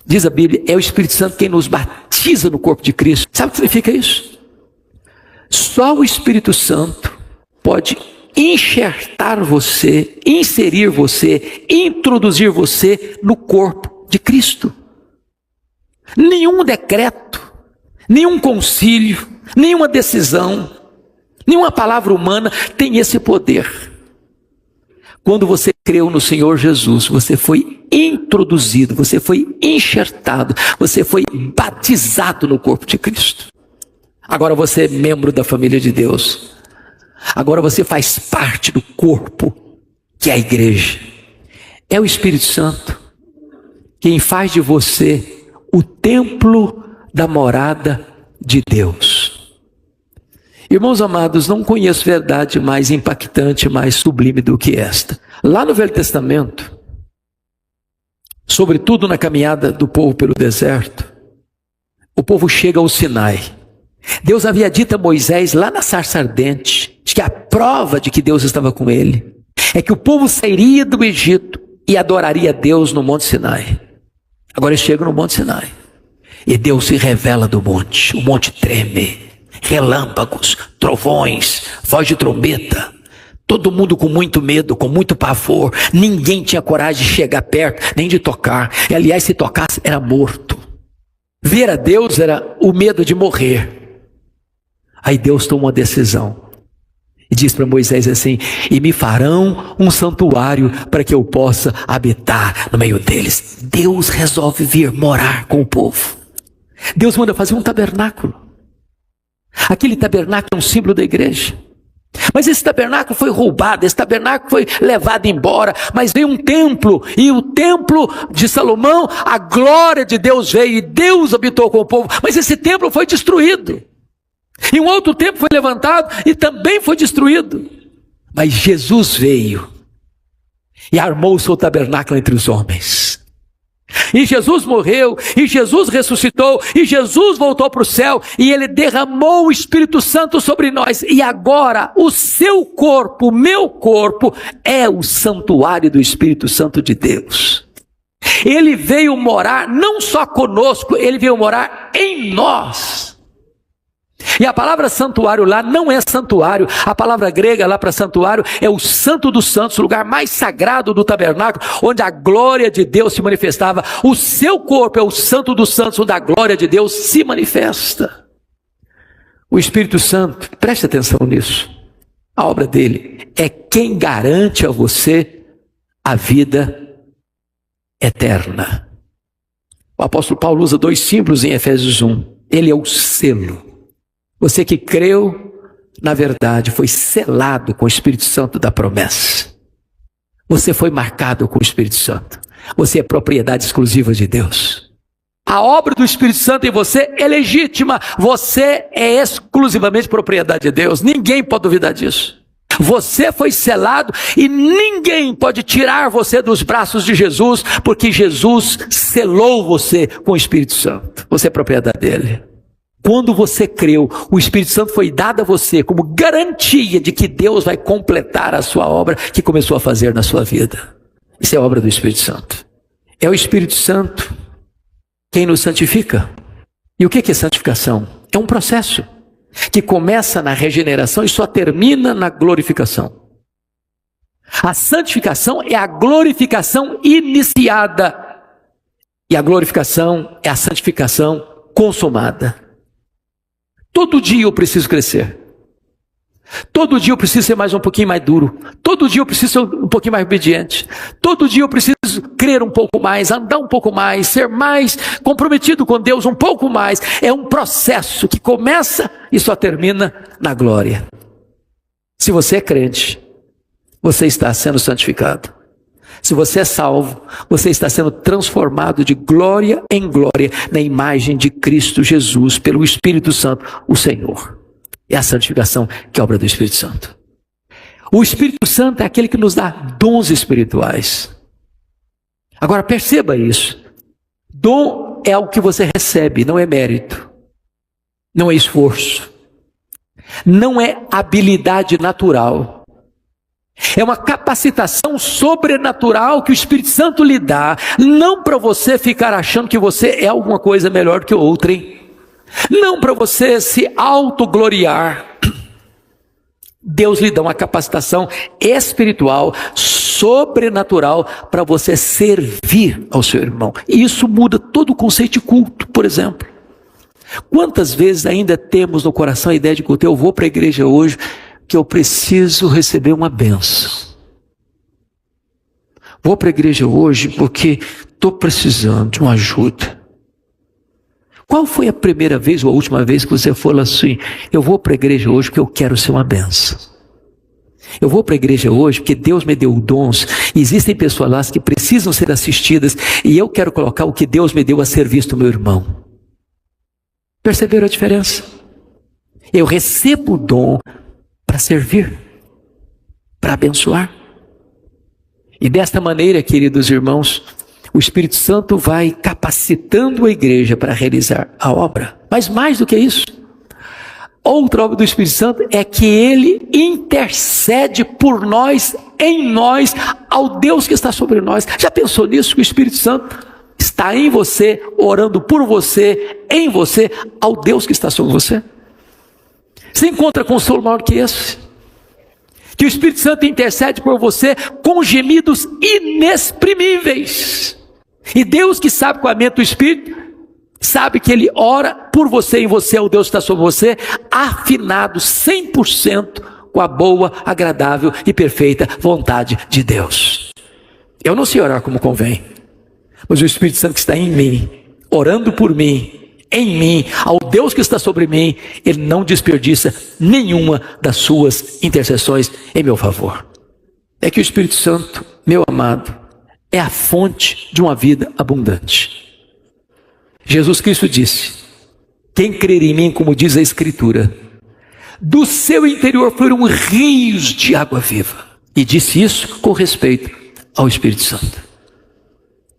Diz a Bíblia, é o Espírito Santo quem nos batiza no corpo de Cristo. Sabe o que significa isso? Só o Espírito Santo pode enxertar você, inserir você, introduzir você no corpo de Cristo. Nenhum decreto, nenhum concílio, nenhuma decisão, nenhuma palavra humana tem esse poder. Quando você creu no Senhor Jesus, você foi introduzido, você foi enxertado, você foi batizado no corpo de Cristo. Agora você é membro da família de Deus. Agora você faz parte do corpo, que é a igreja. É o Espírito Santo quem faz de você o templo da morada de Deus. Irmãos amados, não conheço verdade mais impactante, mais sublime do que esta. Lá no Velho Testamento, sobretudo na caminhada do povo pelo deserto, o povo chega ao Sinai. Deus havia dito a Moisés lá na sarça ardente, que a prova de que Deus estava com ele é que o povo sairia do Egito e adoraria a Deus no Monte Sinai. Agora eles chegam no Monte Sinai e Deus se revela do monte. O monte treme, relâmpagos, trovões, voz de trombeta. Todo mundo com muito medo, com muito pavor. Ninguém tinha coragem de chegar perto, nem de tocar. E, aliás, se tocasse, era morto. Ver a Deus era o medo de morrer. Aí Deus toma uma decisão. E diz para Moisés assim: e me farão um santuário para que eu possa habitar no meio deles. Deus resolve vir morar com o povo. Deus manda fazer um tabernáculo. Aquele tabernáculo é um símbolo da igreja. Mas esse tabernáculo foi roubado, esse tabernáculo foi levado embora, mas veio um templo, e o templo de Salomão, a glória de Deus veio, e Deus habitou com o povo, mas esse templo foi destruído. E um outro templo foi levantado, e também foi destruído. Mas Jesus veio, e armou o seu tabernáculo entre os homens. E Jesus morreu, e Jesus ressuscitou, e Jesus voltou para o céu, e Ele derramou o Espírito Santo sobre nós. E agora o seu corpo, o meu corpo, é o santuário do Espírito Santo de Deus. Ele veio morar não só conosco, Ele veio morar em nós. E a palavra santuário lá não é santuário. A palavra grega lá para santuário é o Santo dos Santos, o lugar mais sagrado do tabernáculo, onde a glória de Deus se manifestava. O seu corpo é o Santo dos Santos, onde a glória de Deus se manifesta. O Espírito Santo, preste atenção nisso, a obra dele é quem garante a você a vida eterna. O apóstolo Paulo usa 2 símbolos em Efésios 1. Ele é o selo. Você que creu na verdade foi selado com o Espírito Santo da promessa. Você foi marcado com o Espírito Santo. Você é propriedade exclusiva de Deus. A obra do Espírito Santo em você é legítima. Você é exclusivamente propriedade de Deus. Ninguém pode duvidar disso. Você foi selado e ninguém pode tirar você dos braços de Jesus, porque Jesus selou você com o Espírito Santo. Você é propriedade dele. Quando você creu, o Espírito Santo foi dado a você como garantia de que Deus vai completar a sua obra que começou a fazer na sua vida. Isso é obra do Espírito Santo. É o Espírito Santo quem nos santifica. E o que é santificação? É um processo que começa na regeneração e só termina na glorificação. A santificação é a glorificação iniciada. E a glorificação é a santificação consumada. Todo dia eu preciso crescer. Todo dia eu preciso ser um pouquinho mais duro. Todo dia eu preciso ser um pouquinho mais obediente. Todo dia eu preciso crer um pouco mais, andar um pouco mais, ser mais comprometido com Deus um pouco mais. É um processo que começa e só termina na glória. Se você é crente, você está sendo santificado. Se você é salvo, você está sendo transformado de glória em glória na imagem de Cristo Jesus pelo Espírito Santo, o Senhor. É a santificação que é obra do Espírito Santo. O Espírito Santo é aquele que nos dá dons espirituais. Agora perceba isso. Dom é algo que você recebe, não é mérito, não é esforço, não é habilidade natural. É uma capacitação sobrenatural que o Espírito Santo lhe dá, não para você ficar achando que você é alguma coisa melhor que outrem, não para você se autogloriar. Deus lhe dá uma capacitação espiritual, sobrenatural, para você servir ao seu irmão. E isso muda todo o conceito de culto, por exemplo. Quantas vezes ainda temos no coração a ideia de culto? Eu vou para a igreja hoje que eu preciso receber uma bênção. Vou para a igreja hoje porque estou precisando de uma ajuda. Qual foi a primeira vez ou a última vez que você falou assim: eu vou para a igreja hoje porque eu quero ser uma bênção? Eu vou para a igreja hoje porque Deus me deu dons, e existem pessoas lá que precisam ser assistidas, e eu quero colocar o que Deus me deu a serviço do meu irmão. Perceberam a diferença? Eu recebo o dom para servir, para abençoar. E desta maneira, queridos irmãos, o Espírito Santo vai capacitando a igreja para realizar a obra. Mas mais do que isso, outra obra do Espírito Santo é que ele intercede por nós, em nós, ao Deus que está sobre nós. Já pensou nisso? Que o Espírito Santo está em você, orando por você, em você, ao Deus que está sobre você? Você encontra consolo maior que esse? Que o Espírito Santo intercede por você com gemidos inexprimíveis. E Deus, que sabe com a mente do Espírito, sabe que Ele ora por você, em você, é o Deus que está sobre você, afinado 100% com a boa, agradável e perfeita vontade de Deus. Eu não sei orar como convém, mas o Espírito Santo que está em mim, orando por mim, em mim, ao Deus que está sobre mim, Ele não desperdiça nenhuma das suas intercessões em meu favor. É que o Espírito Santo, meu amado, é a fonte de uma vida abundante. Jesus Cristo disse: quem crer em mim, como diz a Escritura, do seu interior foram rios de água viva. E disse isso com respeito ao Espírito Santo.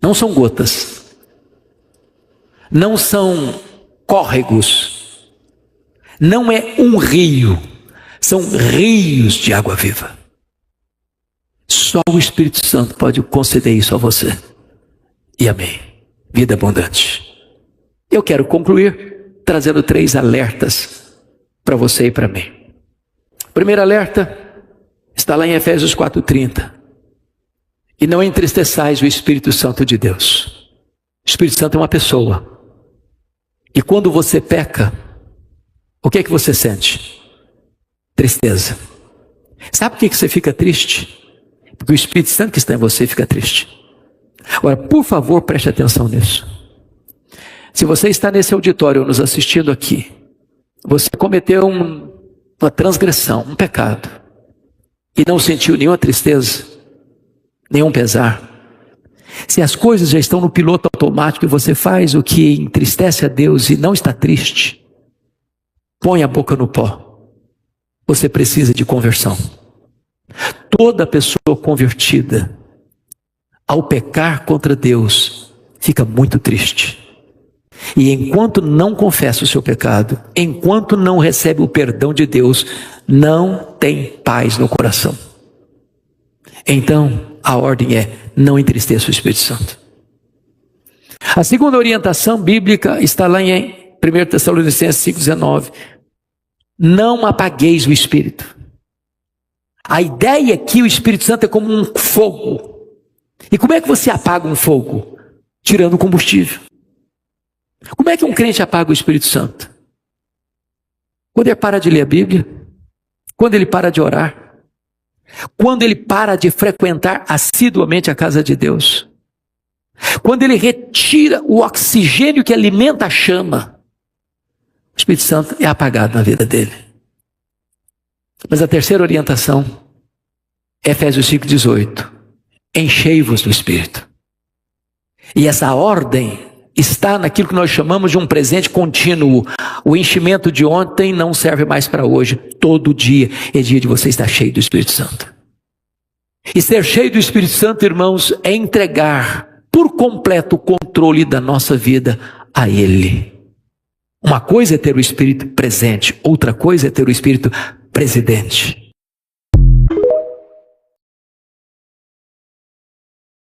Não são gotas, não são córregos, não é um rio, são rios de água viva. Só o Espírito Santo pode conceder isso a você. E amém. Vida abundante. Eu quero concluir trazendo 3 alertas para você e para mim. O primeiro alerta está lá em Efésios 4:30. E não entristeçais o Espírito Santo de Deus. O Espírito Santo é uma pessoa. E quando você peca, o que é que você sente? Tristeza. Sabe por que você fica triste? Porque o Espírito Santo que está em você fica triste. Agora, por favor, preste atenção nisso. Se você está nesse auditório nos assistindo aqui, você cometeu uma transgressão, um pecado, e não sentiu nenhuma tristeza, nenhum pesar. Se as coisas já estão no piloto automático e você faz o que entristece a Deus e não está triste, põe a boca no pó. Você precisa de conversão. Toda pessoa convertida, ao pecar contra Deus, fica muito triste. E enquanto não confessa o seu pecado, enquanto não recebe o perdão de Deus, não tem paz no coração. Então, a ordem é: não entristeça o Espírito Santo. A segunda orientação bíblica está lá em 1 Tessalonicenses 5,19. Não apagueis o Espírito. A ideia é que o Espírito Santo é como um fogo. E como é que você apaga um fogo? Tirando combustível. Como é que um crente apaga o Espírito Santo? Quando ele para de ler a Bíblia, quando ele para de orar, quando ele para de frequentar assiduamente a casa de Deus, quando ele retira o oxigênio que alimenta a chama, o Espírito Santo é apagado na vida dele. Mas a terceira orientação é Efésios 5,18. Enchei-vos do Espírito. E essa ordem está naquilo que nós chamamos de um presente contínuo. O enchimento de ontem não serve mais para hoje. Todo dia é dia de você estar cheio do Espírito Santo. E ser cheio do Espírito Santo, irmãos, é entregar por completo o controle da nossa vida a Ele. Uma coisa é ter o Espírito presente, outra coisa é ter o Espírito presidente.